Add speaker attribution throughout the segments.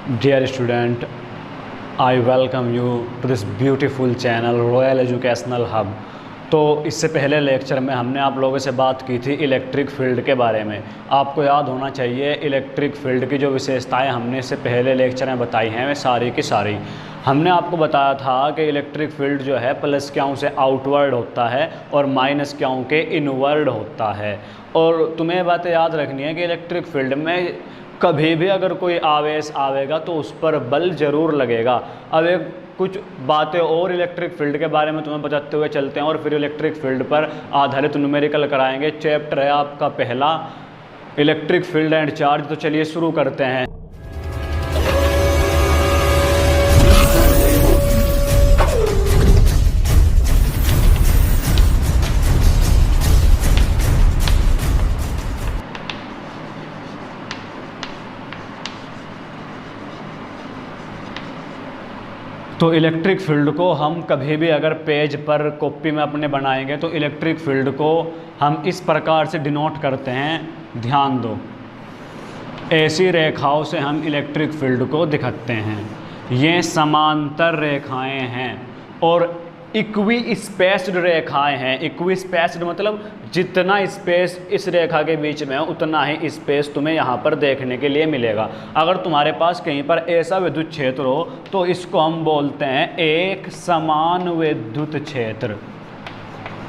Speaker 1: Dear student, I welcome you to this beautiful channel royal educational hub. तो इससे पहले lecture में हमने आप लोगों से बात की थी इलेक्ट्रिक फील्ड के बारे में। आपको याद होना चाहिए इलेक्ट्रिक फील्ड की जो विशेषताएं हमने इससे पहले लेक्चर में बताई हैं वे सारी की सारी। हमने आपको बताया था कि इलेक्ट्रिक फील्ड जो है प्लस क्याउ से आउटवर्ड होता है और माइनस क्याउ के इनवर्ड होता है। और तुम्हें बातें याद रखनी है कि इलेक्ट्रिक फील्ड में कभी भी अगर कोई आवेश आवेगा तो उस पर बल जरूर लगेगा। अब एक कुछ बातें और इलेक्ट्रिक फील्ड के बारे में तुम्हें बताते हुए चलते हैं और फिर इलेक्ट्रिक फील्ड पर आधारित न्यूमेरिकल कराएंगे। चैप्टर है आपका पहला इलेक्ट्रिक फील्ड एंड चार्ज। तो चलिए शुरू करते हैं। तो इलेक्ट्रिक फील्ड को हम कभी भी अगर पेज पर कॉपी में अपने बनाएंगे तो इलेक्ट्रिक फील्ड को हम इस प्रकार से डिनोट करते हैं। ध्यान दो, ऐसी रेखाओं से हम इलेक्ट्रिक फील्ड को दिखाते हैं। ये समांतर रेखाएं हैं और इक्वी स्पेस्ड रेखाएं हैं। इक्वी स्पेस्ड मतलब जितना स्पेस इस रेखा के बीच में है उतना ही स्पेस तुम्हें यहाँ पर देखने के लिए मिलेगा। अगर तुम्हारे पास कहीं पर ऐसा विद्युत क्षेत्र हो तो इसको हम बोलते हैं एक समान विद्युत क्षेत्र।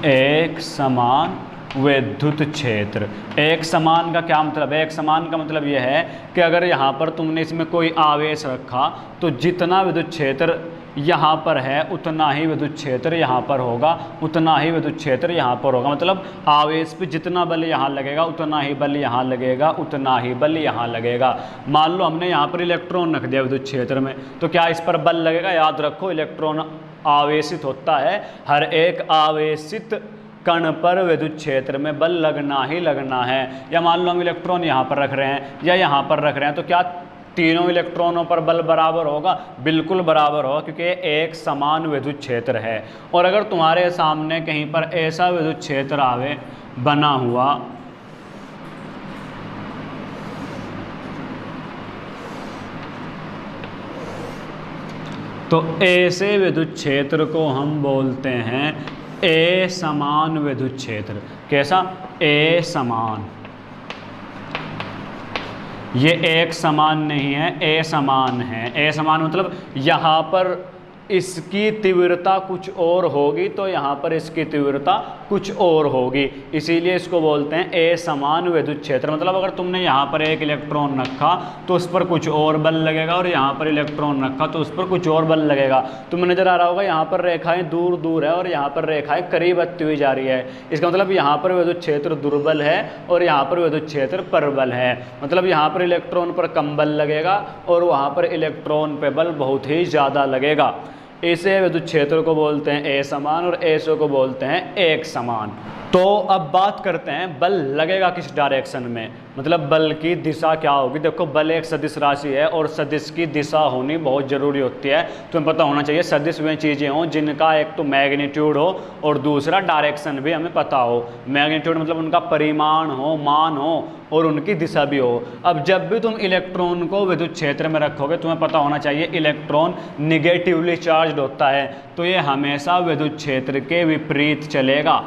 Speaker 1: एक समान विद्युत क्षेत्र। एक समान का क्या मतलब है? एक समान का मतलब यह है कि अगर यहाँ पर तुमने इसमें कोई आवेश रखा तो जितना विद्युत क्षेत्र यहाँ पर है उतना ही विद्युत क्षेत्र यहाँ पर होगा, उतना ही विद्युत क्षेत्र यहाँ पर होगा। मतलब आवेश पे जितना बल यहाँ लगेगा उतना ही बल यहाँ लगेगा, उतना ही बल यहाँ लगेगा। मान लो हमने यहाँ पर इलेक्ट्रॉन रख दिया विद्युत क्षेत्र में, तो क्या इस पर बल लगेगा? याद रखो, इलेक्ट्रॉन आवेशित होता है। हर एक आवेशित कण पर विद्युत क्षेत्र में बल लगना ही लगना है। या मान लो हम इलेक्ट्रॉन यहाँ पर रख रहे हैं या यहाँ पर रख रहे हैं, तो क्या तीनों इलेक्ट्रॉनों पर बल बराबर होगा? बिल्कुल बराबर होगा, क्योंकि एक समान विद्युत क्षेत्र है। और अगर तुम्हारे सामने कहीं पर ऐसा विद्युत क्षेत्र आवे बना हुआ, तो ऐसे विद्युत क्षेत्र को हम बोलते हैं असमान विद्युत क्षेत्र। कैसा? असमान। ये एक समान नहीं है, असमान है। असमान मतलब यहाँ पर इसकी तीव्रता कुछ और होगी तो यहाँ पर इसकी तीव्रता कुछ और होगी, इसीलिए इसको बोलते हैं असमान विद्युत क्षेत्र। मतलब अगर तुमने यहाँ पर एक इलेक्ट्रॉन रखा तो उस पर कुछ और बल लगेगा और यहाँ पर इलेक्ट्रॉन रखा तो उस पर कुछ और बल लगेगा। तुम्हें नजर आ रहा होगा यहाँ पर रेखाएं दूर दूर है और यहाँ पर रेखाएं करीब आती हुई जा रही है। इसका मतलब यहाँ पर विद्युत क्षेत्र दुर्बल है और यहाँ पर विद्युत क्षेत्र प्रबल है। मतलब यहाँ पर इलेक्ट्रॉन पर कम बल लगेगा और वहाँ पर इलेक्ट्रॉन पर बल बहुत ही ज़्यादा लगेगा। ऐसे विद्युत क्षेत्र को बोलते हैं असमान और ऐसे को बोलते हैं एक समान। तो अब बात करते हैं बल लगेगा किस डायरेक्शन में, मतलब बल की दिशा क्या होगी। देखो, बल एक सदिश राशि है और सदिश की दिशा होनी बहुत ज़रूरी होती है। तुम्हें पता होना चाहिए सदिश वे चीज़ें हों जिनका एक तो मैग्नीट्यूड हो और दूसरा डायरेक्शन भी हमें पता हो। मैग्नीट्यूड मतलब उनका परिमाण हो, मान हो और उनकी दिशा भी हो। अब जब भी तुम इलेक्ट्रॉन को विद्युत क्षेत्र में रखोगे तुम्हें पता होना चाहिए इलेक्ट्रॉन निगेटिवली चार्ज होता है, तो ये हमेशा विद्युत क्षेत्र के विपरीत चलेगा।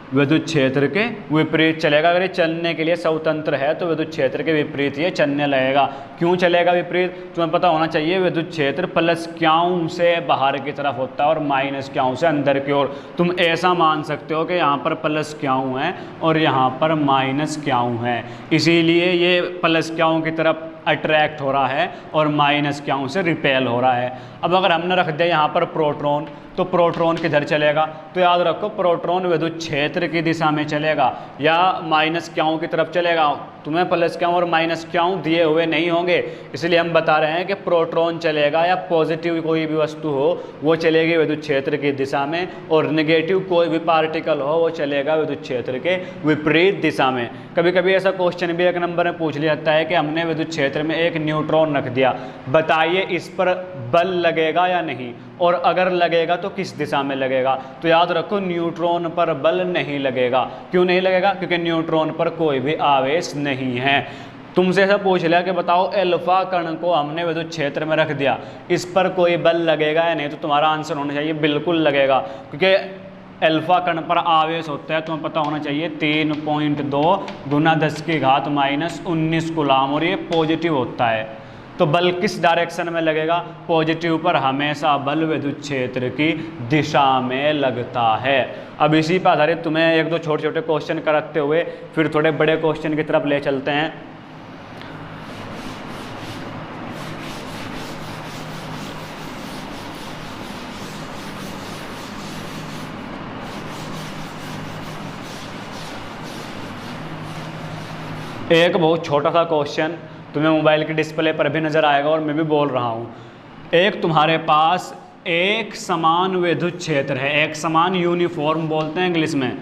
Speaker 1: विद्युत क्षेत्र के विपरीत चलेगा। अगर ये चलने के लिए स्वतंत्र है तो विद्युत क्षेत्र के विपरीत ये चलने लगेगा। क्यों चलेगा विपरीत? तुम्हें पता होना चाहिए विद्युत क्षेत्र प्लस क्याउ से बाहर की तरफ होता है और माइनस क्याउ से अंदर की ओर। तुम ऐसा मान सकते हो कि यहाँ पर प्लस क्याउ है और यहाँ पर माइनस क्याउ है, इसीलिए ये प्लस क्याउ की तरफ अट्रैक्ट हो रहा है और माइनस क्याउ से रिपेल हो रहा है। अब अगर हमने रख दिया यहाँ पर प्रोटॉन, तो प्रोटॉन किधर चलेगा? तो याद रखो, प्रोटॉन विद्युत क्षेत्र की दिशा में चलेगा या माइनस क्याउ की तरफ चलेगा। तुम्हें प्लस क्याउ और माइनस क्याउ दिए हुए नहीं होंगे, इसलिए हम बता रहे हैं कि प्रोटॉन चलेगा या पॉजिटिव कोई भी वस्तु हो वो चलेगी विद्युत क्षेत्र की दिशा में और नेगेटिव कोई भी पार्टिकल हो वो चलेगा विद्युत क्षेत्र के विपरीत दिशा में। कभी कभी ऐसा क्वेश्चन भी एक नंबर में पूछ लिया जाता है कि हमने विद्युत क्षेत्र में एक न्यूट्रॉन रख दिया, बताइए इस पर बल लगेगा या नहीं, और अगर लगेगा तो किस दिशा में लगेगा। तो याद रखो न्यूट्रॉन पर बल नहीं लगेगा। क्यों नहीं लगेगा? क्योंकि न्यूट्रॉन पर कोई भी आवेश नहीं है। तुमसे ऐसा पूछ लिया कि बताओ अल्फा कण को हमने विद्युत क्षेत्र में रख दिया, इस पर कोई बल लगेगा या नहीं, तो तुम्हारा आंसर होना चाहिए बिल्कुल लगेगा, क्योंकि अल्फा कण पर आवेश होता है, तुम्हें पता होना चाहिए 3.2 गुना 10 की घात -19 कूलाम, और ये पॉजिटिव होता है। तो बल किस डायरेक्शन में लगेगा? पॉजिटिव पर हमेशा बल विद्युत क्षेत्र की दिशा में लगता है। अब इसी पर आधारित तुम्हें एक दो छोटे छोटे क्वेश्चन कराते हुए फिर थोड़े बड़े क्वेश्चन की तरफ ले चलते हैं। एक बहुत छोटा सा क्वेश्चन तुम्हें मोबाइल की डिस्प्ले पर भी नज़र आएगा और मैं भी बोल रहा हूँ। एक तुम्हारे पास एक समान विद्युत क्षेत्र है, एक समान यूनिफॉर्म बोलते हैं इंग्लिश में,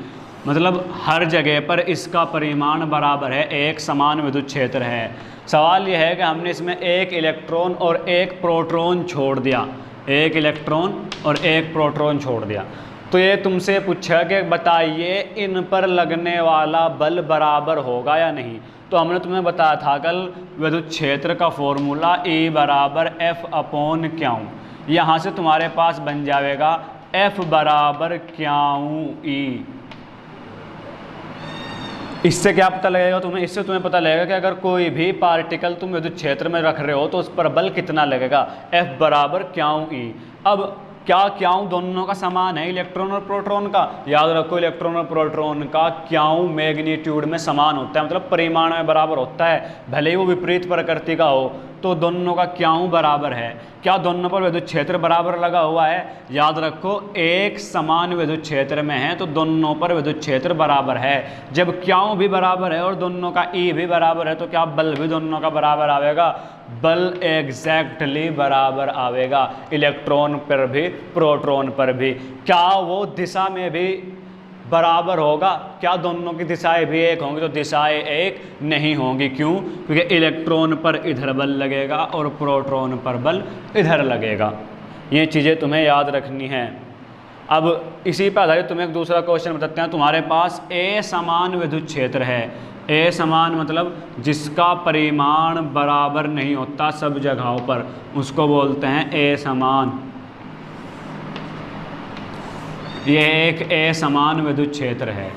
Speaker 1: मतलब हर जगह पर इसका परिमाण बराबर है, एक समान विद्युत क्षेत्र है। सवाल यह है कि हमने इसमें एक इलेक्ट्रॉन और एक प्रोटॉन छोड़ दिया, एक इलेक्ट्रॉन और एक प्रोटॉन छोड़ दिया। तो ये तुमसे पूछा कि बताइए इन पर लगने वाला बल बराबर होगा या नहीं। तो हमने तुम्हें बताया था कल विद्युत क्षेत्र का फॉर्मूला E बराबर F/Q। यहाँ से तुम्हारे पास बन जाएगा F बराबर Q E। इससे क्या पता लगेगा तुम्हें? इससे तुम्हें पता लगेगा कि अगर कोई भी पार्टिकल तुम विद्युत क्षेत्र में रख रहे हो तो उस पर बल कितना लगेगा, F बराबर Q E। अब क्या क्याऊ दोनों का समान है, इलेक्ट्रॉन और प्रोटॉन का? याद रखो इलेक्ट्रॉन और प्रोटॉन का क्याऊ मैग्नीट्यूड में समान होता है, मतलब परिमाण में बराबर होता है, भले ही वो विपरीत प्रकृति का हो, तो दोनों का क्याऊ बराबर है। क्या दोनों पर विद्युत क्षेत्र बराबर लगा हुआ है? याद रखो एक समान विद्युत क्षेत्र में है तो दोनों पर विद्युत क्षेत्र बराबर है। जब क्याऊ भी बराबर है और दोनों का E भी बराबर है तो क्या बल भी दोनों का बराबर आवेगा? बल एग्जैक्टली बराबर आवेगा, इलेक्ट्रॉन पर भी प्रोटॉन पर भी। क्या वो दिशा में भी बराबर होगा? क्या दोनों की दिशाएं भी एक होंगी? तो दिशाएं एक नहीं होंगी। क्यों? क्योंकि इलेक्ट्रॉन पर इधर बल लगेगा और प्रोटॉन पर बल इधर लगेगा। ये चीज़ें तुम्हें याद रखनी है। अब इसी पर आधारित तुम्हें एक दूसरा क्वेश्चन बताते हैं। तुम्हारे पास ए समान विद्युत क्षेत्र है, ए समान मतलब जिसका परिमाण बराबर नहीं होता सब जगहों पर, उसको बोलते हैं ए समान। यह एक ए समान विद्युत क्षेत्र है।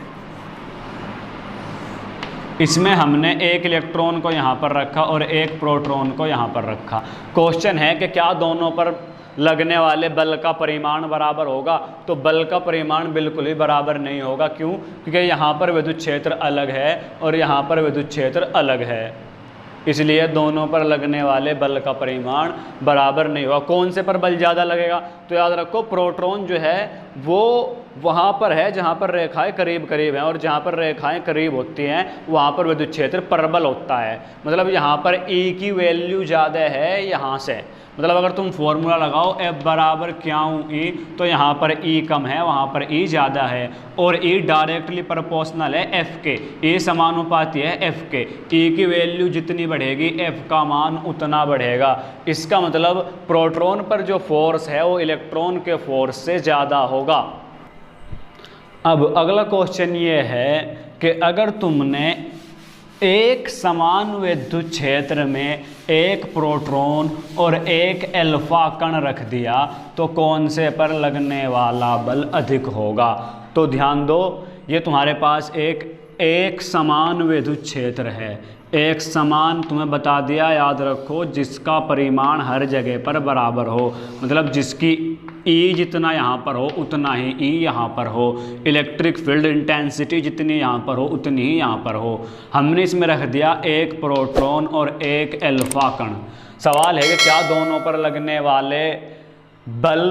Speaker 1: इसमें हमने एक इलेक्ट्रॉन को यहाँ पर रखा और एक प्रोटॉन को यहाँ पर रखा। क्वेश्चन है कि क्या दोनों पर लगने वाले बल का परिमाण बराबर होगा? तो बल का परिमाण बिल्कुल ही बराबर नहीं होगा। क्यों? क्योंकि यहाँ पर विद्युत क्षेत्र अलग है और यहाँ पर विद्युत क्षेत्र अलग है, इसलिए दोनों पर लगने वाले बल का परिमाण बराबर नहीं होगा। कौन से पर बल ज़्यादा लगेगा? तो याद रखो प्रोटॉन जो है वो वहाँ पर है जहाँ पर रेखाएं करीब करीब हैं, और जहाँ पर रेखाएं करीब होती हैं वहाँ पर विद्युत क्षेत्र प्रबल होता है। मतलब यहाँ पर E की वैल्यू ज़्यादा है यहाँ से, मतलब अगर तुम फॉर्मूला लगाओ F बराबर क्याऊ E तो यहाँ पर E कम है, वहाँ पर E ज़्यादा है, और E डायरेक्टली प्रोपोर्शनल है F के, E समानुपाती है F के। E की वैल्यू जितनी बढ़ेगी F का मान उतना बढ़ेगा। इसका मतलब प्रोटॉन पर जो फोर्स है वो इलेक्ट्रॉन के फोर्स से ज़्यादा होगा। अब अगला क्वेश्चन ये है कि अगर तुमने एक समान विद्युत क्षेत्र में एक प्रोटॉन और एक अल्फा कण रख दिया तो कौन से पर लगने वाला बल अधिक होगा? तो ध्यान दो, ये तुम्हारे पास एक समान विद्युत क्षेत्र है, एक समान तुम्हें बता दिया, याद रखो, जिसका परिमाण हर जगह पर बराबर हो, मतलब जिसकी E जितना यहाँ पर हो उतना ही E यहाँ पर हो, इलेक्ट्रिक फील्ड इंटेंसिटी जितनी यहाँ पर हो उतनी ही यहाँ पर हो। हमने इसमें रख दिया एक प्रोटॉन और एक अल्फा कण। सवाल है कि क्या दोनों पर लगने वाले बल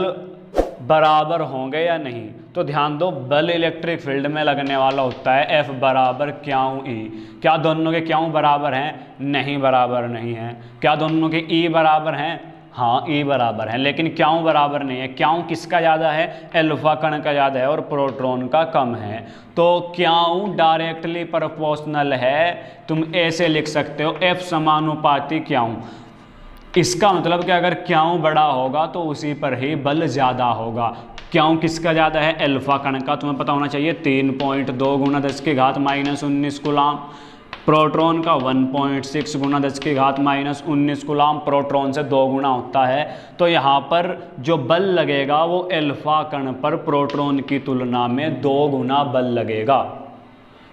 Speaker 1: बराबर होंगे या नहीं? तो ध्यान दो, बल इलेक्ट्रिक फील्ड में लगने वाला होता है F बराबर क्याऊ E। क्या दोनों के क्याऊ बराबर हैं? नहीं, बराबर नहीं है। क्या दोनों के E बराबर हैं? हाँ, E बराबर है, लेकिन क्याऊ बराबर नहीं है। क्याऊ किसका ज़्यादा है? अल्फा कण का ज़्यादा है और प्रोटॉन का कम है। तो क्याऊ डायरेक्टली प्रोपोर्शनल है, तुम ऐसे लिख सकते हो F समानुपाती क्याऊ। इसका मतलब कि अगर क्याऊ बड़ा होगा तो उसी पर ही बल ज़्यादा होगा। क्याऊ किसका ज़्यादा है? अल्फा कण का। तुम्हें पता होना चाहिए 3.2 गुना 10 की घात -19 कूलाम। प्रोटॉन का 1.6 गुना 10⁻⁻19 कूलाम प्रोटॉन से 2 गुना होता है। तो यहाँ पर जो बल लगेगा वो अल्फा कण पर प्रोटॉन की तुलना में 2 गुना बल लगेगा।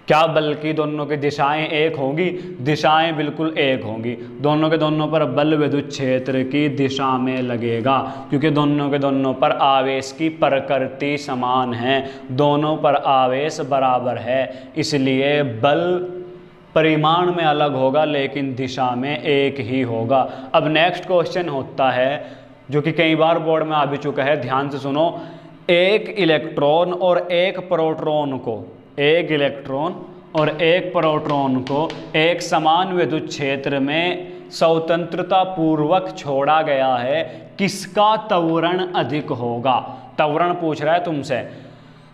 Speaker 1: क्या बल की दोनों की दिशाएं एक होंगी? दिशाएं बिल्कुल एक होंगी। दोनों के दोनों पर बल विद्युत क्षेत्र की दिशा में लगेगा, क्योंकि दोनों के दोनों पर आवेश की प्रकृति समान है, दोनों पर आवेश बराबर है, इसलिए बल परिमाण में अलग होगा लेकिन दिशा में एक ही होगा। अब नेक्स्ट क्वेश्चन होता है जो कि कई बार बोर्ड में आ भी चुका है, ध्यान से सुनो। एक इलेक्ट्रॉन और एक प्रोटॉन को एक समान विद्युत क्षेत्र में स्वतंत्रता पूर्वक छोड़ा गया है, किसका त्वरण अधिक होगा? त्वरण पूछ रहा है तुमसे।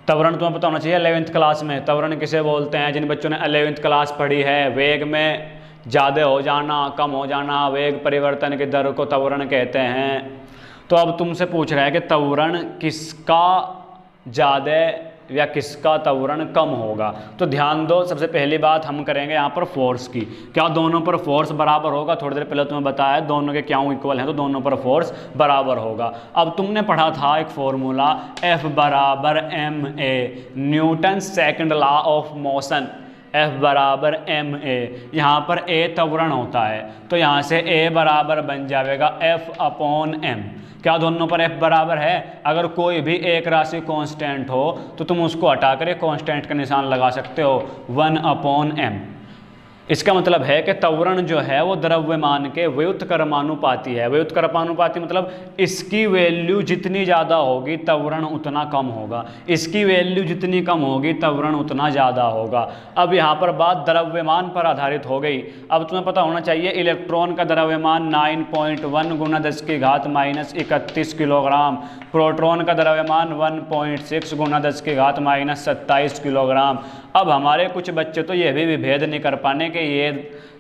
Speaker 1: त्वरण तुम्हें पता होना चाहिए 11th क्लास में। त्वरण किसे बोलते हैं? जिन बच्चों ने 11th क्लास पढ़ी है, वेग में ज़्यादा हो जाना, कम हो जाना, वेग परिवर्तन की दर को त्वरण कहते हैं। तो अब तुमसे पूछ रहा है कि त्वरण किसका ज़्यादा या किसका त्वरण कम होगा। तो ध्यान दो, सबसे पहली बात हम करेंगे यहाँ पर फोर्स की। क्या दोनों पर फोर्स बराबर होगा? थोड़ी देर पहले तुम्हें बताया दोनों के क्या इक्वल हैं, तो दोनों पर फोर्स बराबर होगा। अब तुमने पढ़ा था एक फॉर्मूला F बराबर ma, Newton second law of motion. F बराबर ma, यहाँ पर a त्वरण होता है, तो यहाँ से a बराबर बन जाएगा F/m। क्या दोनों पर F बराबर है? अगर कोई भी एक राशि कांस्टेंट हो तो तुम उसको हटाकर कांस्टेंट का निशान लगा सकते हो, 1/m। इसका मतलब है कि त्वरण जो है वो द्रव्यमान के व्युत्क्रमानुपाती है। व्युत्क्रमानुपाती मतलब इसकी वैल्यू जितनी ज़्यादा होगी त्वरण उतना कम होगा, इसकी वैल्यू जितनी कम होगी त्वरण उतना ज़्यादा होगा। अब यहाँ पर बात द्रव्यमान पर आधारित हो गई। अब तुम्हें पता होना चाहिए इलेक्ट्रॉन का द्रव्यमान 9.1 गुना 10⁻31 किलोग्राम, प्रोटॉन का द्रव्यमान 1.6 गुना 10⁻27 किलोग्राम। अब हमारे कुछ बच्चे तो ये भी विभेद नहीं कर पाने कि ये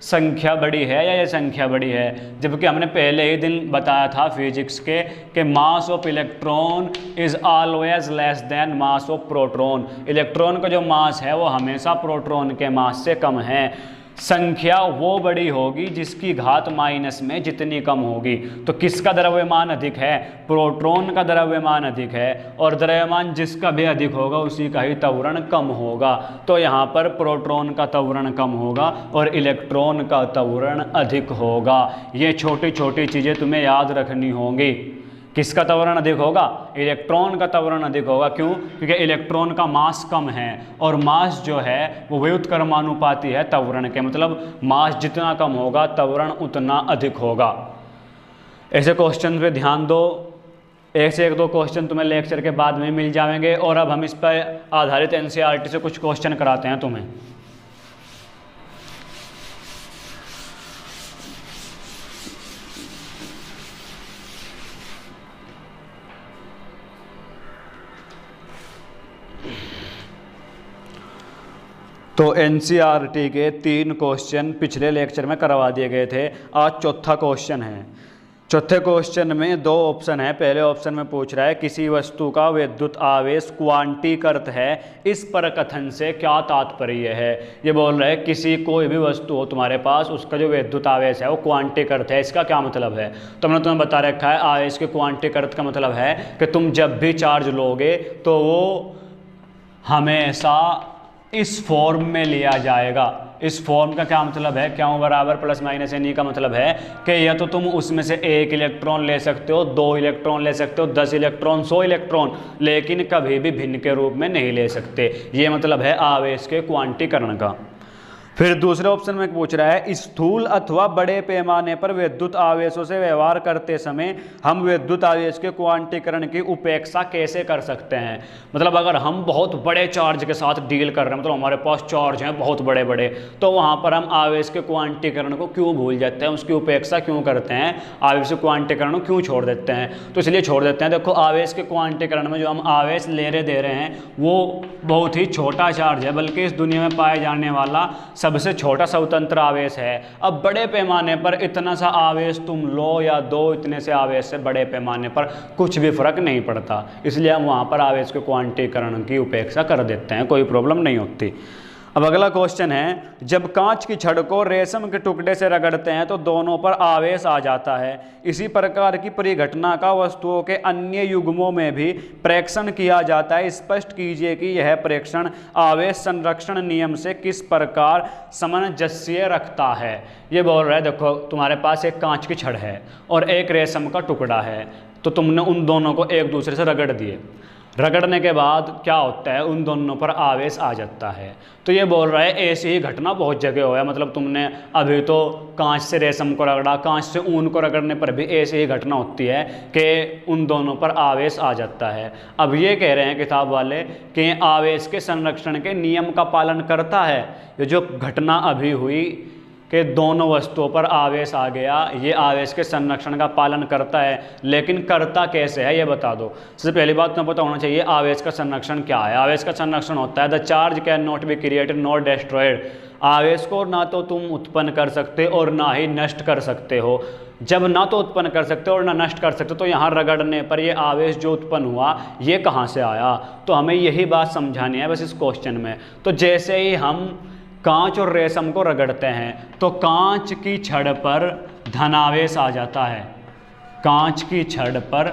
Speaker 1: संख्या बड़ी है या ये संख्या बड़ी है, जबकि हमने पहले ही दिन बताया था फिजिक्स के कि mass of electron is always less then mass of proton. Electron का जो मास है वो हमेशा प्रोटॉन के मास से कम है। संख्या वो बड़ी होगी जिसकी घात माइनस में जितनी कम होगी। तो किसका द्रव्यमान अधिक है? प्रोटॉन का द्रव्यमान अधिक है, और द्रव्यमान जिसका भी अधिक होगा उसी का ही त्वरण कम होगा। तो यहाँ पर प्रोटॉन का त्वरण कम होगा और इलेक्ट्रॉन का त्वरण अधिक होगा। ये छोटी छोटी चीज़ें तुम्हें याद रखनी होंगी। किसका त्वरण अधिक होगा? इलेक्ट्रॉन का त्वरण अधिक होगा। क्यों? क्योंकि इलेक्ट्रॉन का मास कम है और मास जो है वो व्युत्क्रमानुपाती है त्वरण के, मतलब मास जितना कम होगा त्वरण उतना अधिक होगा। ऐसे क्वेश्चन पे ध्यान दो, एक से एक दो क्वेश्चन तुम्हें लेक्चर के बाद में मिल जाएंगे। और अब हम इस पर आधारित NCERT से कुछ क्वेश्चन कराते हैं तुम्हें। तो NCERT के 3 क्वेश्चन पिछले लेक्चर में करवा दिए गए थे, आज चौथा क्वेश्चन है। चौथे क्वेश्चन में 2 ऑप्शन है। पहले ऑप्शन में पूछ रहा है किसी वस्तु का विद्युत आवेश क्वांटीकृत है, इस पर कथन से क्या तात्पर्य है? ये बोल रहा है किसी कोई भी वस्तु हो तुम्हारे पास, उसका जो विद्युत आवेश है वो क्वांटीकृत है, इसका क्या मतलब है? तो हमने तुम्हें बता रखा है आवेश के क्वांटीकृत का मतलब है कि तुम जब भी चार्ज लोगे तो वो हमेशा इस फॉर्म में लिया जाएगा। इस फॉर्म का क्या मतलब है? Q बराबर प्लस माइनस n का मतलब है कि या तो तुम उसमें से 1 इलेक्ट्रॉन ले सकते हो, 2 इलेक्ट्रॉन ले सकते हो, 10 इलेक्ट्रॉन, 100 इलेक्ट्रॉन, लेकिन कभी भी भिन्न के रूप में नहीं ले सकते। ये मतलब है आवेश के क्वांटीकरण का। फिर दूसरे ऑप्शन में पूछ रहा है स्थूल अथवा बड़े पैमाने पर विद्युत आवेशों से व्यवहार करते समय हम विद्युत आवेश के क्वांटीकरण की उपेक्षा कैसे कर सकते हैं? मतलब अगर हम बहुत बड़े चार्ज के साथ डील कर रहे हैं, मतलब हमारे पास चार्ज हैं बहुत बड़े बड़े, तो वहाँ पर हम आवेश के क्वांटीकरण को क्यों भूल जाते हैं, उसकी उपेक्षा क्यों करते हैं, आवेश के क्वांटीकरण को क्यों छोड़ देते हैं? तो इसलिए छोड़ देते हैं। देखो आवेश के क्वांटीकरण में जो हम आवेश ले रहे दे रहे हैं वो बहुत ही छोटा चार्ज है, बल्कि इस दुनिया में पाया जाने वाला सबसे छोटा स्वतंत्र आवेश है। अब बड़े पैमाने पर इतना सा आवेश तुम लो या दो, इतने से आवेश से बड़े पैमाने पर कुछ भी फर्क नहीं पड़ता, इसलिए हम वहाँ पर आवेश के क्वांटीकरण की उपेक्षा कर देते हैं, कोई प्रॉब्लम नहीं होती। अब अगला क्वेश्चन है, जब कांच की छड़ को रेशम के टुकड़े से रगड़ते हैं तो दोनों पर आवेश आ जाता है। इसी प्रकार की परिघटना का वस्तुओं के अन्य युग्मों में भी प्रेक्षण किया जाता है। स्पष्ट कीजिए कि यह प्रेक्षण आवेश संरक्षण नियम से किस प्रकार सामंजस्य रखता है। ये बोल रहा है, देखो तुम्हारे पास एक कांच की छड़ है और एक रेशम का टुकड़ा है, तो तुमने उन दोनों को एक दूसरे से रगड़ दिए। रगड़ने के बाद क्या होता है, उन दोनों पर आवेश आ जाता है। तो ये बोल रहा है ऐसी ही घटना बहुत जगह हुआ है, मतलब तुमने अभी तो कांच से रेशम को रगड़ा, कांच से ऊन को रगड़ने पर भी ऐसी ही घटना होती है कि उन दोनों पर आवेश आ जाता है। अब ये कह रहे हैं किताब वाले कि आवेश के संरक्षण के नियम का पालन करता है। ये जो घटना अभी हुई कि दोनों वस्तुओं पर आवेश आ गया, ये आवेश के संरक्षण का पालन करता है, लेकिन करता कैसे है ये बता दो। सबसे पहली बात तुम्हें पता होना चाहिए आवेश का संरक्षण क्या है। आवेश का संरक्षण होता है the charge can not be created not destroyed. आवेश को ना तो तुम उत्पन्न कर सकते और ना ही नष्ट कर सकते हो। जब ना तो उत्पन्न कर सकते और ना नष्ट कर सकते, तो यहाँ रगड़ने पर ये आवेश जो उत्पन्न हुआ ये कहाँ से आया, तो हमें यही बात समझानी है बस इस क्वेश्चन में। तो जैसे ही हम कांच और रेशम को रगड़ते हैं तो कांच की छड़ पर धनावेश आ जाता है, कांच की छड़ पर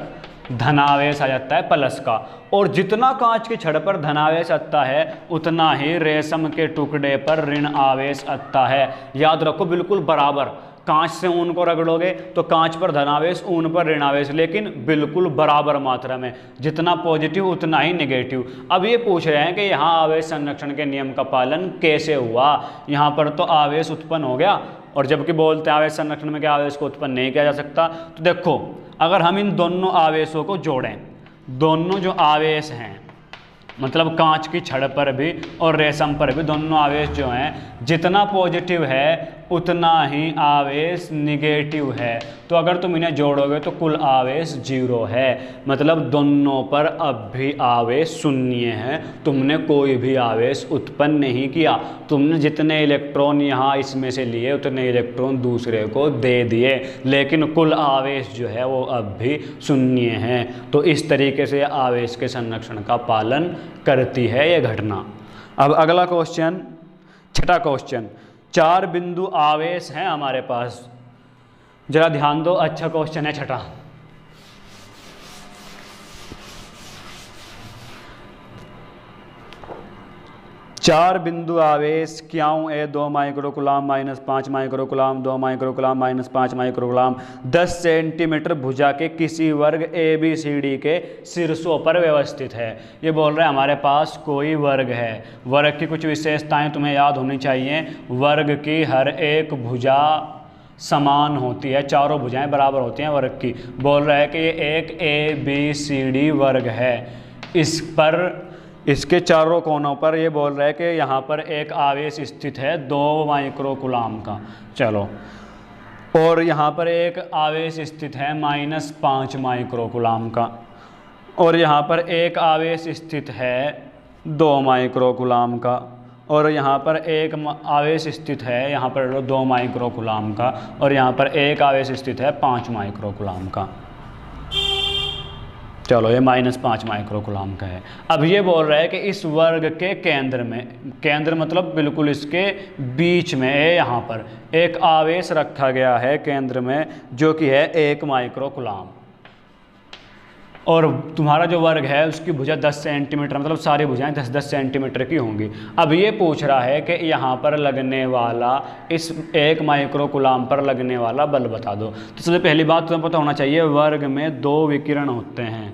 Speaker 1: धनावेश आ जाता है प्लस का, और जितना कांच की छड़ पर धनावेश आता है उतना ही रेशम के टुकड़े पर ऋण आवेश आता है। याद रखो बिल्कुल बराबर। कांच से ऊन को रगड़ोगे तो कांच पर धनावेश, ऊन पर ऋणावेश, लेकिन बिल्कुल बराबर मात्रा में, जितना पॉजिटिव उतना ही नेगेटिव। अब ये पूछ रहे हैं कि यहाँ आवेश संरक्षण के नियम का पालन कैसे हुआ। यहाँ पर तो आवेश उत्पन्न हो गया, और जबकि बोलते हैं आवेश संरक्षण में कि आवेश को उत्पन्न नहीं किया जा सकता। तो देखो अगर हम इन दोनों आवेशों को जोड़ें, दोनों जो आवेश हैं मतलब कांच की छड़ पर भी और रेशम पर भी दोनों आवेश जो हैं, जितना पॉजिटिव है उतना ही आवेश निगेटिव है। तो अगर तुम इन्हें जोड़ोगे तो कुल आवेश 0 है, मतलब दोनों पर अब भी आवेश शून्य है। तुमने कोई भी आवेश उत्पन्न नहीं किया, तुमने जितने इलेक्ट्रॉन यहाँ इसमें से लिए उतने इलेक्ट्रॉन दूसरे को दे दिए, लेकिन कुल आवेश जो है वो अब भी शून्य है। तो इस तरीके से आवेश के संरक्षण का पालन करती है ये घटना। अब अगला क्वेश्चन, छठा क्वेश्चन, 4 बिंदु आवेश हैं हमारे पास। जरा ध्यान दो, अच्छा क्वेश्चन है छठा। चार बिंदु आवेश क्यों ए 2 microcoulomb -5 microcoulomb 2 microcoulomb -5 microcoulomb 10 centimetre भुजा के किसी वर्ग ABCD के शीर्षों पर व्यवस्थित है। ये बोल रहे हैं हमारे पास कोई वर्ग है, वर्ग की कुछ विशेषताएं तुम्हें याद होनी चाहिए। वर्ग की हर एक भुजा समान होती है, चारों भुजाएं बराबर होती हैं वर्ग की। बोल रहा है कि ये एक ABCD वर्ग है, इस पर इसके चारों कोनों पर ये बोल रहा है कि यहाँ पर एक आवेश स्थित है 2 माइक्रोकुलाम का, चलो, और यहाँ पर एक आवेश स्थित है -5 माइक्रोकुलाम का, और यहाँ पर एक आवेश स्थित है 2 माइक्रोकुलाम का, और यहाँ पर एक आवेश स्थित है यहाँ पर 2 माइक्रोकुलाम का, और यहाँ पर एक आवेश स्थित है 5 माइक्रोकुलाम का। चलो ये -5 माइक्रोकुलाम का है। अब ये बोल रहा है कि इस वर्ग के केंद्र में, केंद्र मतलब बिल्कुल इसके बीच में यहाँ पर एक आवेश रखा गया है केंद्र में, जो कि है 1 माइक्रोकुलाम, और तुम्हारा जो वर्ग है उसकी भुजा 10 सेंटीमीटर, मतलब सारी भुजाएं 10-10 सेंटीमीटर की होंगी। अब ये पूछ रहा है कि यहाँ पर लगने वाला, इस 1 माइक्रोकुलाम पर लगने वाला बल बता दो। तो सबसे पहली बात तुम्हें पता होना चाहिए, वर्ग में 2 विकिरण होते हैं।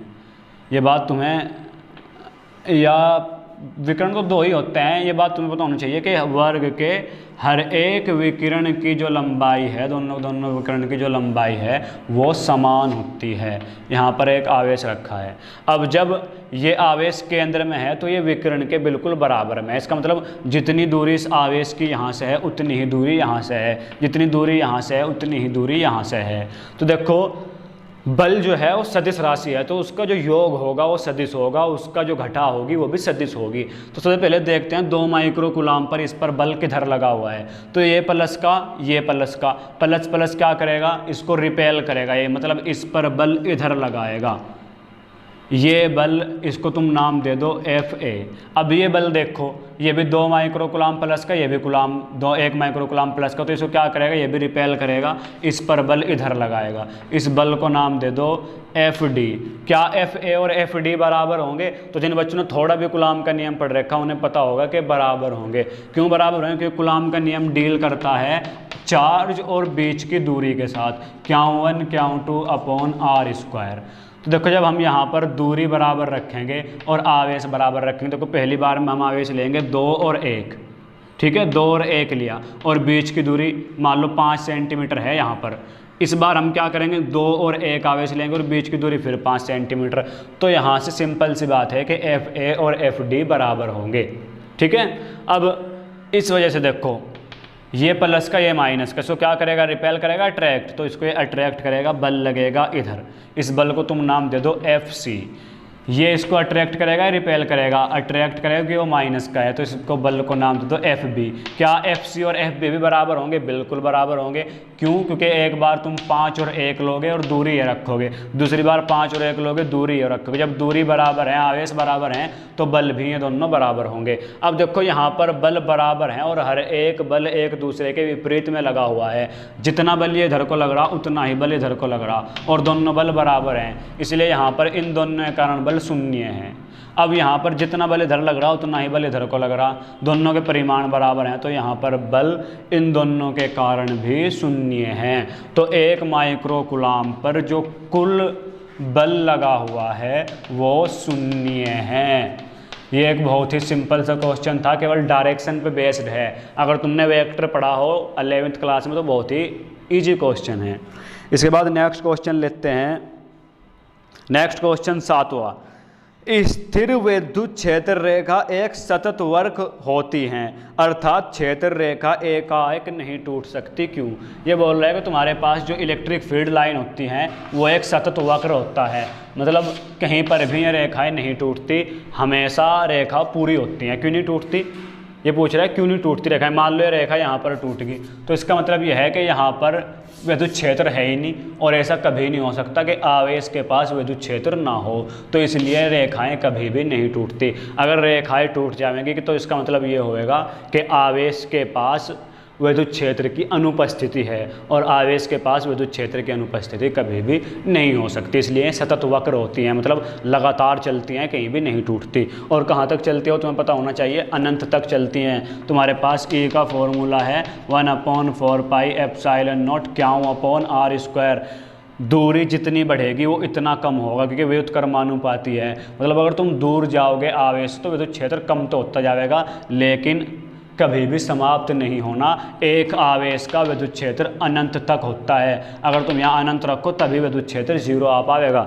Speaker 1: ये बात तुम्हें, या विकिरण तो 2 ही होते हैं, ये बात तुम्हें पता होनी चाहिए कि वर्ग के हर एक विकिरण की जो लंबाई है, दोनों विकिरण की जो लंबाई है वो समान होती है। यहाँ पर एक आवेश रखा है। अब जब ये आवेश केंद्र में है तो ये विकिरण के बिल्कुल बराबर में है। इसका मतलब जितनी दूरी इस आवेश की यहाँ से है उतनी ही दूरी यहाँ से है, जितनी दूरी यहाँ से है उतनी ही दूरी यहाँ से है। तो देखो बल जो है वो सदिश राशि है, तो उसका जो योग होगा वो सदिश होगा, उसका जो घटा होगी वो भी सदिश होगी। तो सबसे पहले देखते हैं 2 माइक्रोकुलाम पर इस पर बल किधर लगा हुआ है। तो ये प्लस का, ये प्लस का, प्लस प्लस क्या करेगा, इसको रिपेल करेगा, ये मतलब इस पर बल इधर लगाएगा, ये बल, इसको तुम नाम दे दो FA। अब ये बल देखो, ये भी 2 माइक्रोकुलाम प्लस का, ये भी कुलाम 1 माइक्रोकुलाम प्लस का, तो इसको क्या करेगा, ये भी रिपेल करेगा, इस पर बल इधर लगाएगा। इस बल को नाम दे दो FD। क्या FA और FD बराबर होंगे? तो जिन बच्चों ने थोड़ा भी कुलाम का नियम पढ़ रखा उन्हें पता होगा कि बराबर होंगे। क्यों बराबर होंगे? क्योंकि कुलाम का नियम डील करता है चार्ज और बीच की दूरी के साथ, Q1 Q2 अपॉन R²। तो देखो जब हम यहाँ पर दूरी बराबर रखेंगे और आवेश बराबर रखेंगे, देखो पहली बार में हम आवेश लेंगे 2 और 1, ठीक है, 2 और 1 लिया, और बीच की दूरी मान लो 5 सेंटीमीटर है यहाँ पर। इस बार हम क्या करेंगे, 2 और 1 आवेश लेंगे और बीच की दूरी फिर 5 सेंटीमीटर। तो यहाँ से सिंपल सी बात है कि FA और FD बराबर होंगे, ठीक है। अब इस वजह से देखो ये प्लस का ये माइनस का, इसको क्या करेगा, रिपेल करेगा, अट्रैक्ट, तो इसको ये अट्रैक्ट करेगा, बल लगेगा इधर। इस बल को तुम नाम दे दो FC। ये इसको अट्रैक्ट करेगा, रिपेल करेगा, अट्रैक्ट करेगा कि वो माइनस का है, तो इसको बल को नाम दे दो FB। क्या FC और FB भी बराबर होंगे? बिल्कुल बराबर होंगे। क्यों? क्योंकि एक बार तुम 5 और 1 लोगे और दूरी ये रखोगे, दूसरी बार 5 और 1 लोगे, दूरी ये रखोगे। जब दूरी बराबर है, आवेश बराबर हैं, तो बल भी ये दोनों बराबर होंगे। अब देखो यहाँ पर बल बराबर हैं और हर एक बल एक दूसरे के विपरीत में लगा हुआ है। जितना बल ये इधर को लग रहा उतना ही बल इधर को लग रहा, और दोनों बल बराबर हैं, इसलिए यहाँ पर इन दोनों के कारण बल शून्य है। अब यहाँ पर जितना बल इधर लग रहा उतना ही बल इधर को लग रहा, दोनों के परिमाण बराबर हैं, तो यहाँ पर बल इन दोनों के कारण भी शून्य है। तो 1 माइक्रोकुलाम पर जो कुल बल लगा हुआ है वो शून्य है। ये एक बहुत ही सिंपल सा क्वेश्चन था, केवल डायरेक्शन पे बेस्ड है। अगर तुमने वेक्टर पढ़ा हो 11वीं क्लास में तो बहुत ही इजी क्वेश्चन है। इसके बाद नेक्स्ट क्वेश्चन लेते हैं। नेक्स्ट क्वेश्चन 7वां। स्थिर विद्युत क्षेत्र रेखा एक सतत वक्र होती हैं, अर्थात क्षेत्र रेखा एकाएक नहीं टूट सकती। क्यों? ये बोल रहा है कि तुम्हारे पास जो इलेक्ट्रिक फील्ड लाइन होती हैं वो एक सतत वक्र होता है, मतलब कहीं पर भी ये रेखाएं नहीं टूटती, हमेशा रेखा पूरी होती हैं। क्यों नहीं टूटती? ये पूछ रहा है क्यों नहीं टूटती रेखाएं। मान लो ये रेखा यहाँ पर टूट गई, तो इसका मतलब यह है कि यहाँ पर विद्युत क्षेत्र है ही नहीं, और ऐसा कभी नहीं हो सकता कि आवेश के पास विद्युत क्षेत्र ना हो, तो इसलिए रेखाएं कभी भी नहीं टूटती। अगर रेखाएं टूट जाएंगी तो इसका मतलब ये होएगा कि आवेश के पास विद्युत क्षेत्र की अनुपस्थिति है, और आवेश के पास विद्युत क्षेत्र की अनुपस्थिति कभी भी नहीं हो सकती। इसलिए सतत वक्र होती हैं, मतलब लगातार चलती हैं, कहीं भी नहीं टूटती। और कहाँ तक चलती हो तुम्हें पता होना चाहिए, अनंत तक चलती हैं। तुम्हारे पास E का फॉर्मूला है 1/4 पाई एप्सिलॉन नॉट Q/R²। दूरी जितनी बढ़ेगी वो इतना कम होगा, क्योंकि व्युत्क्रमानुपाती है। मतलब अगर तुम दूर जाओगे आवेश तो विद्युत क्षेत्र कम तो होता जाएगा, लेकिन कभी भी समाप्त नहीं होना। एक आवेश का विद्युत क्षेत्र अनंत तक होता है, अगर तुम यहाँ अनंत रखो तभी विद्युत क्षेत्र 0 आ पाएगा।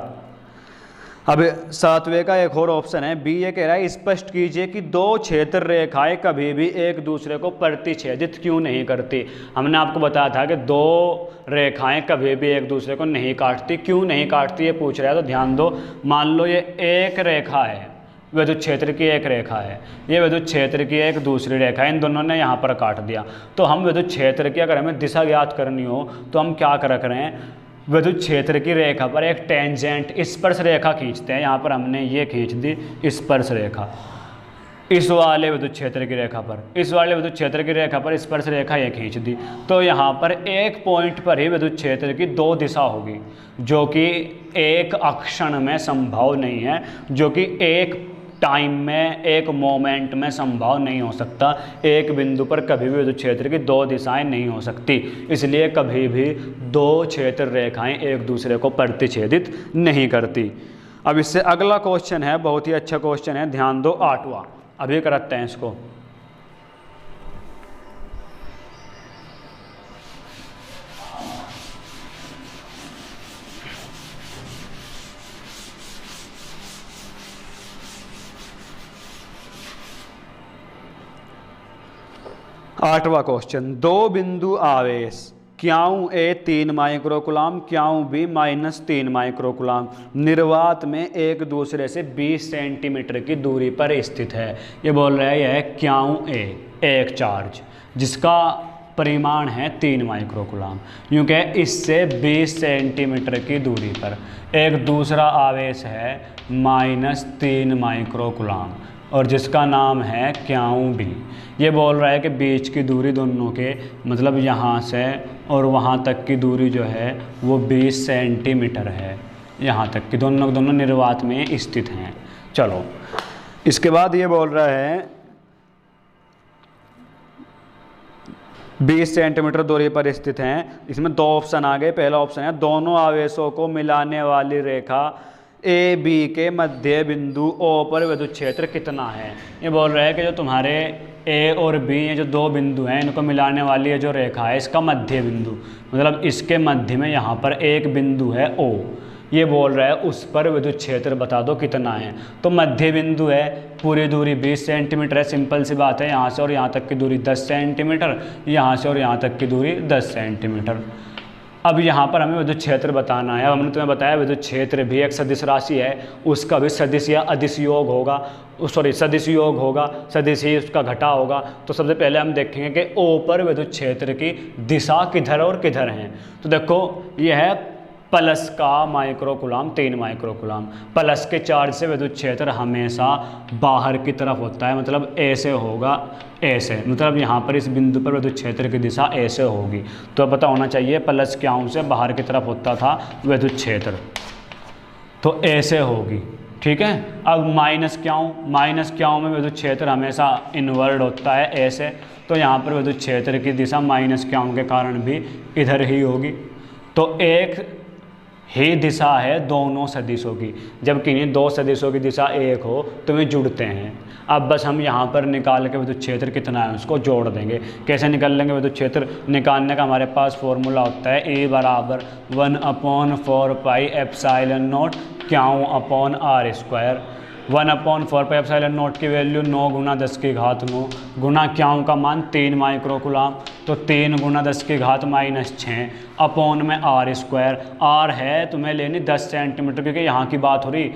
Speaker 1: अब 7वें का एक और ऑप्शन है बी। ये कह रहा है स्पष्ट कीजिए कि 2 क्षेत्र रेखाएं कभी भी एक दूसरे को प्रतिच्छेदित क्यों नहीं करती। हमने आपको बताया था कि 2 रेखाएं कभी भी एक दूसरे को नहीं काटती। क्यों नहीं काटती ये पूछ रहा है, तो ध्यान दो। मान लो ये एक रेखा है, विद्युत क्षेत्र की एक रेखा है, ये विद्युत क्षेत्र की एक दूसरी रेखा है, इन दोनों ने यहाँ पर काट दिया। तो हम विद्युत क्षेत्र की अगर हमें दिशा ज्ञात करनी हो तो हम क्या कर रहे हैं, विद्युत क्षेत्र की रेखा पर एक टेंजेंट स्पर्श रेखा खींचते हैं। यहाँ पर हमने ये खींच दी स्पर्श रेखा, इस वाले विद्युत क्षेत्र की रेखा पर, इस वाले विद्युत क्षेत्र की रेखा पर स्पर्श रेखा ये खींच दी। तो यहाँ पर एक पॉइंट पर ही विद्युत क्षेत्र की 2 दिशा होगी, जो कि एक अक्षण में संभव नहीं है, जो कि एक टाइम में, एक मोमेंट में संभव नहीं हो सकता। एक बिंदु पर कभी भी विद्युत क्षेत्र की 2 दिशाएं नहीं हो सकती, इसलिए कभी भी 2 क्षेत्र रेखाएं एक दूसरे को प्रतिच्छेदित नहीं करती। अब इससे अगला क्वेश्चन है, बहुत ही अच्छा क्वेश्चन है, ध्यान दो, 8वां। अभी करते हैं इसको। आठवां क्वेश्चन, 2 बिंदु आवेश Q_A 3 माइक्रोकुलाम, Q_B -3 माइक्रोकुलाम निर्वात में एक दूसरे से 20 सेंटीमीटर की दूरी पर स्थित है। ये बोल रहा है यह Q_A एक चार्ज जिसका परिमाण है 3 माइक्रोकुलाम। यूँ कहे इससे 20 सेंटीमीटर की दूरी पर एक दूसरा आवेश है -3 माइक्रोकुलाम और जिसका नाम है क्याऊ बी। ये बोल रहा है कि बीच की दूरी दोनों के मतलब यहाँ से और वहाँ तक की दूरी जो है वो 20 सेंटीमीटर है। यहाँ तक कि दोनों निर्वात में स्थित हैं। चलो इसके बाद ये बोल रहा है 20 सेंटीमीटर दूरी पर स्थित हैं। इसमें 2 ऑप्शन आ गए। पहला ऑप्शन है दोनों आवेशों को मिलाने वाली रेखा ए बी के मध्य बिंदु ओ पर विद्युत क्षेत्र कितना है। ये बोल रहा है कि जो तुम्हारे ए और बी ये जो 2 बिंदु हैं इनको मिलाने वाली ये जो रेखा है इसका मध्य बिंदु मतलब इसके मध्य में यहाँ पर एक बिंदु है ओ। ये बोल रहा है उस पर विद्युत क्षेत्र बता दो कितना है। तो मध्य बिंदु है, पूरी दूरी 20 सेंटीमीटर है। सिंपल सी बात है, यहाँ से और यहाँ तक की दूरी 10 सेंटीमीटर, यहाँ से और यहाँ तक की दूरी 10 सेंटीमीटर। अब यहाँ पर हमें विद्युत क्षेत्र बताना है। अब हमने तुम्हें बताया विद्युत क्षेत्र भी एक सदिश राशि है, उसका भी सदिश या अदिश योग होगा, सदिश योग होगा, सदिश ही उसका घटा होगा। तो सबसे पहले हम देखेंगे कि ओ पर विद्युत क्षेत्र की दिशा किधर और किधर है। तो देखो यह है प्लस का माइक्रोकुलाम 3 माइक्रोकुलाम। प्लस के चार्ज से विद्युत क्षेत्र हमेशा बाहर की तरफ होता है, मतलब ऐसे होगा, ऐसे मतलब यहाँ पर इस बिंदु पर विद्युत क्षेत्र की दिशा ऐसे होगी। तो पता होना चाहिए प्लस क्याऊ से बाहर की तरफ होता था विद्युत क्षेत्र, तो ऐसे होगी। ठीक है। अब माइनस क्याऊ में विद्युत क्षेत्र हमेशा इनवर्ड होता है ऐसे, तो यहाँ पर विद्युत क्षेत्र की दिशा माइनस क्याऊ के कारण भी इधर ही होगी। तो एक ही दिशा है दोनों सदिशों की, जब किन्हीं 2 सदिशों की दिशा एक हो तो वे जुड़ते हैं। अब बस हम यहाँ पर निकाल के विद्युत क्षेत्र कितना है उसको जोड़ देंगे। कैसे निकाल लेंगे विद्युत क्षेत्र निकालने का? हमारे पास फॉर्मूला होता है E बराबर 1/4 pi epsilon not q upon r square. 1/4 pi epsilon not की वैल्यू 9 × 10⁻⁹ गुना क्याऊ का मान 3 माइक्रोकुलाम, तो 3 × 10⁻⁻6 अपॉन में आर स्क्वायर। आर है तुम्हें लेनी 10 सेंटीमीटर, क्योंकि यहाँ की बात हो रही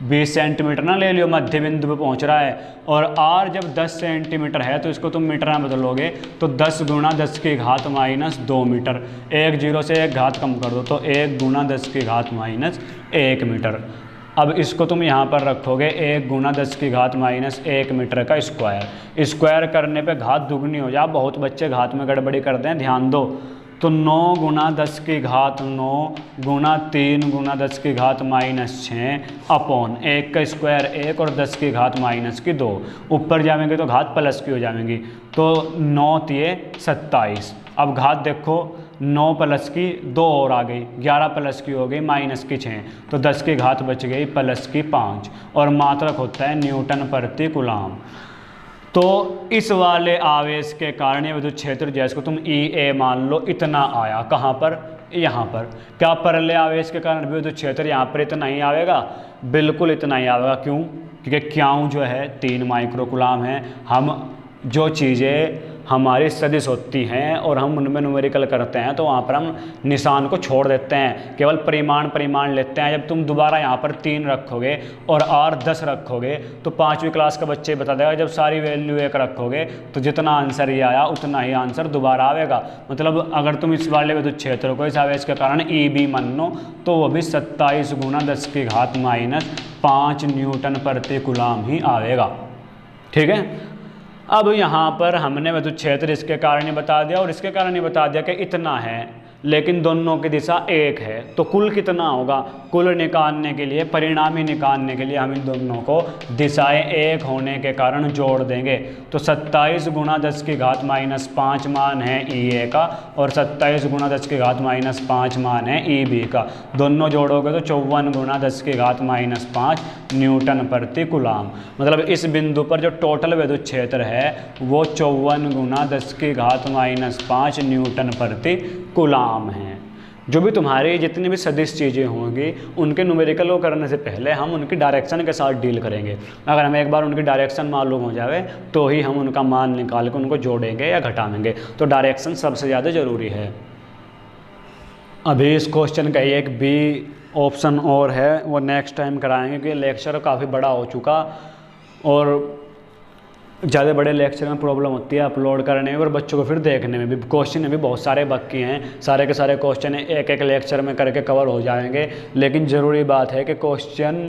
Speaker 1: 20 सेंटीमीटर ना ले लियो, मध्य बिंदु पे पहुँच रहा है। और आर जब 10 सेंटीमीटर है तो इसको तुम मीटर में बदलोगे तो 10 × 10⁻⁻2 मीटर। 1 0 से 1 घात कम कर दो तो 1 × 10⁻⁻1 मीटर। अब इसको तुम यहाँ पर रखोगे 1 × 10⁻⁻1 मीटर का स्क्वायर। स्क्वायर करने पे घात दुगनी हो जाए। बहुत बच्चे घात में गड़बड़ी करते हैं, ध्यान दो। तो 9 × 10⁹ गुना 3 × 10⁻⁻6 अपॉन 1 का स्क्वायर 1 और 10⁻⁻2। ऊपर जाएंगे तो घात प्लस की हो जाएंगी, तो 9 तिये 27। अब घात देखो 9 प्लस की 2 और आ गई, 11 प्लस की हो गई माइनस की 6, तो 10 की घात बच गई प्लस की 5। और मात्रक होता है न्यूटन प्रति कूलम। तो इस वाले आवेश के कारण ये विद्युत क्षेत्र जैसे को तुम EA मान लो इतना आया। कहाँ पर? यहाँ पर। क्या परले आवेश के कारण भी विद्युत क्षेत्र यहाँ पर इतना ही आवेगा? बिल्कुल इतना ही आवेगा। क्यों? क्योंकि क्याऊ जो है 3 माइक्रोकुलाम है। हम जो चीज़ें हमारी सदिश होती हैं और हम उनमें न्यूमेरिकल करते हैं तो वहाँ पर हम निशान को छोड़ देते हैं, केवल परिमाण लेते हैं। जब तुम दोबारा यहाँ पर 3 रखोगे और R 10 रखोगे तो 5वीं क्लास का बच्चे बता देगा। जब सारी वैल्यू 1 रखोगे तो जितना आंसर ये आया उतना ही आंसर दोबारा आवेगा। मतलब अगर तुम इस वाले विद्युत क्षेत्र को इस आवेश के कारण EB मान लो तो वो भी 27 × 10⁻⁵ न्यूटन प्रति कूलम ही आवेगा। ठीक है। अब यहाँ पर हमने विद्युत क्षेत्र इसके कारण ही बता दिया और इसके कारण ही बता दिया कि इतना है, लेकिन दोनों की दिशा एक है। तो कुल कितना होगा? कुल निकालने के लिए, परिणामी निकालने के लिए हम इन दोनों को दिशाएं एक होने के कारण जोड़ देंगे। तो 27 × 10⁻⁵ मान है EA का और 27 × 10⁻⁵ मान है EB का। दोनों जोड़ोगे तो 54 × 10⁻⁵ न्यूटन प्रति कूलम। मतलब इस बिंदु पर जो टोटल विद्युत क्षेत्र है वो 54 × 10⁻⁵ न्यूटन प्रति कूलम है। जो भी तुम्हारी जितनी भी सदिश चीज़ें होंगी उनके न्यूमेरिकल को करने से पहले हम उनकी डायरेक्शन के साथ डील करेंगे। अगर हमें एक बार उनकी डायरेक्शन मालूम हो जाए तो ही हम उनका मान निकाल के उनको जोड़ेंगे या घटाएंगे। तो डायरेक्शन सबसे ज़्यादा ज़रूरी है। अभी इस क्वेश्चन का एक B ऑप्शन और है, वो नेक्स्ट टाइम कराएंगे क्योंकि लेक्चर काफ़ी बड़ा हो चुका और ज़्यादा बड़े लेक्चर में प्रॉब्लम होती है अपलोड करने में और बच्चों को फिर देखने में भी। क्वेश्चन में भी बहुत सारे बाकी हैं, सारे के सारे क्वेश्चन एक एक लेक्चर में करके कवर हो जाएंगे। लेकिन ज़रूरी बात है कि क्वेश्चन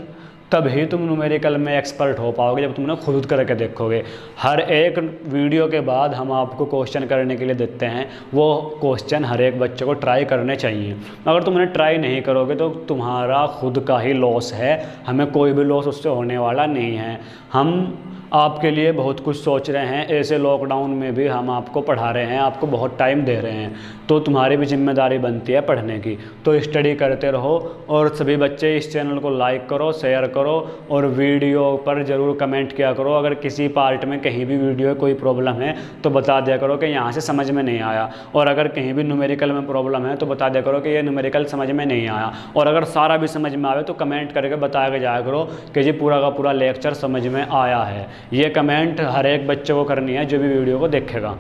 Speaker 1: तभी तुम न्यूमेरिकल में एक्सपर्ट हो पाओगे जब तुम ना खुद करके देखोगे। हर एक वीडियो के बाद हम आपको क्वेश्चन करने के लिए देते हैं, वो क्वेश्चन हर एक बच्चे को ट्राई करने चाहिए। अगर तुम उन्हें ट्राई नहीं करोगे तो तुम्हारा खुद का ही लॉस है, हमें कोई भी लॉस उससे होने वाला नहीं है। हम आपके लिए बहुत कुछ सोच रहे हैं, ऐसे लॉकडाउन में भी हम आपको पढ़ा रहे हैं, आपको बहुत टाइम दे रहे हैं, तो तुम्हारी भी जिम्मेदारी बनती है पढ़ने की। तो स्टडी करते रहो और सभी बच्चे इस चैनल को लाइक करो, शेयर करो और वीडियो पर ज़रूर कमेंट किया करो। अगर किसी पार्ट में कहीं भी वीडियो में कोई प्रॉब्लम है तो बता दिया करो कि यहाँ से समझ में नहीं आया, और अगर कहीं भी न्यूमेरिकल में प्रॉब्लम है तो बता दिया करो कि ये न्यूमेरिकल समझ में नहीं आया। और अगर सारा भी समझ में आवे तो कमेंट करके बताया के जाया करो कि जी पूरा का पूरा लेक्चर समझ में आया है। ये कमेंट हर एक बच्चे को करनी है जो भी वीडियो को देखेगा।